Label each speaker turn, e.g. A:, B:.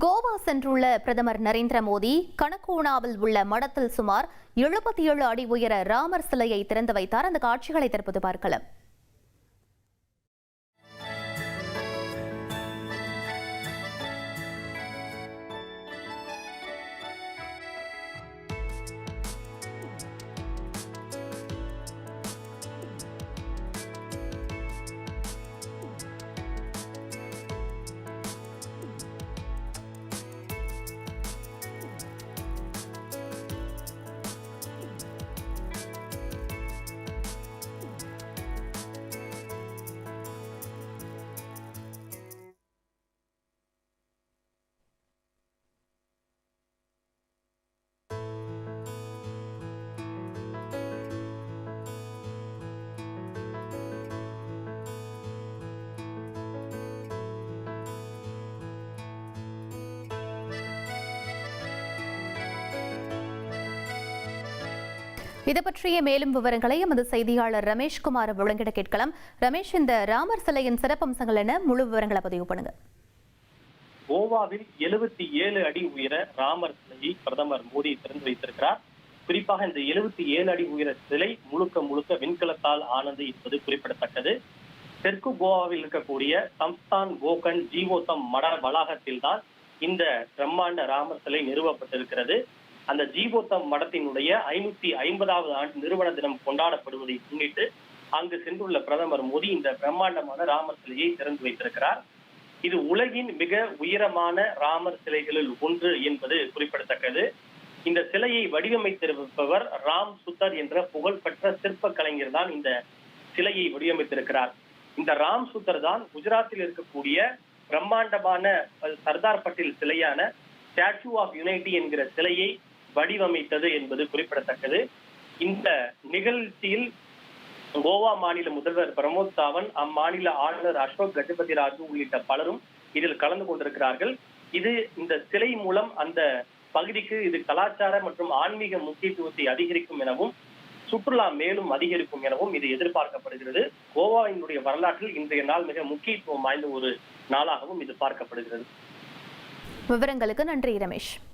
A: கோவா சென்றுள்ள பிரதமர் நரேந்திர மோடி கனகோனாவில் உள்ள மடத்தில் சுமார் 77 அடி உயர ராமர் சிலையை திறந்து வைத்தார். அந்த காட்சிகளை தற்போது பார்க்கலாம். இது பற்றிய மேலும் விவரங்களை எமது செய்தியாளர் ரமேஷ்குமார் வழங்கிட கேட்கலாம். ரமேஷ், இந்த ராமர் சிலையின் சிறப்பம்சங்கள் என்ன? முழு விவரங்களை பதிவு பண்ணுங்க.
B: கோவாவில் 77 அடி உயர ராமர் சிலையை பிரதமர் மோடி திறந்து வைத்திருக்கிறார். குறிப்பாக இந்த 77 அடி உயர சிலை முழுக்க வெண்கலத்தால் ஆனது என்பது குறிப்பிடத்தக்கது. தெற்கு கோவாவில் இருக்கக்கூடிய சம்ஸ்தான் கோகன் ஜீவோத்தம் மட வளாகத்தில் தான் இந்த பிரம்மாண்ட ராமர் சிலை நிறுவப்பட்டிருக்கிறது. அந்த ஜீவோத்தம் மடத்தினுடைய 550வது ஆண்டு நிறுவன தினம் கொண்டாடப்படுவதை முன்னிட்டு அங்கு சென்றுள்ள பிரதமர் மோடி இந்த பிரம்மாண்டமான ராமர் சிலையை திறந்து வைத்திருக்கிறார். இது உலகின் மிக உயரமான ராமர் சிலைகளில் ஒன்று என்பது குறிப்பிடத்தக்கது. இந்த சிலையை வடிவமைத்திருப்பவர் ராம் சுத்தர் என்ற புகழ்பெற்ற சிற்ப கலைஞர் தான் இந்த சிலையை வடிவமைத்திருக்கிறார். இந்த ராம் சுத்தர் தான் குஜராத்தில் இருக்கக்கூடிய பிரம்மாண்டமான சர்தார் பட்டேல் சிலையான ஸ்டாச்சு ஆஃப் யூனிட்டி என்கிற சிலையை வடிவமைத்தது என்பது குறிப்பிடத்தக்கது. இந்த நிகழ்ச்சியில் கோவா மாநில முதல்வர் பிரமோத் சாவந்த், அம்மாநில ஆளுநர் அசோக் கஜபதி ராஜு உள்ளிட்ட பலரும் இதில் கலந்து கொண்டிருக்கிறார்கள். இந்த சிலை மூலம் அந்த பகுதிக்கு இது கலாச்சார மற்றும் ஆன்மீக முக்கியத்துவத்தை அதிகரிக்கும் எனவும் சுற்றுலா மேலும் அதிகரிக்கும் எனவும் இது எதிர்பார்க்கப்படுகிறது. கோவாவினுடைய வரலாற்றில் இன்றைய நாள் மிக முக்கியத்துவம் வாய்ந்த ஒரு நாளாகவும் இது பார்க்கப்படுகிறது.
A: விவரங்களுக்கு நன்றி ரமேஷ்.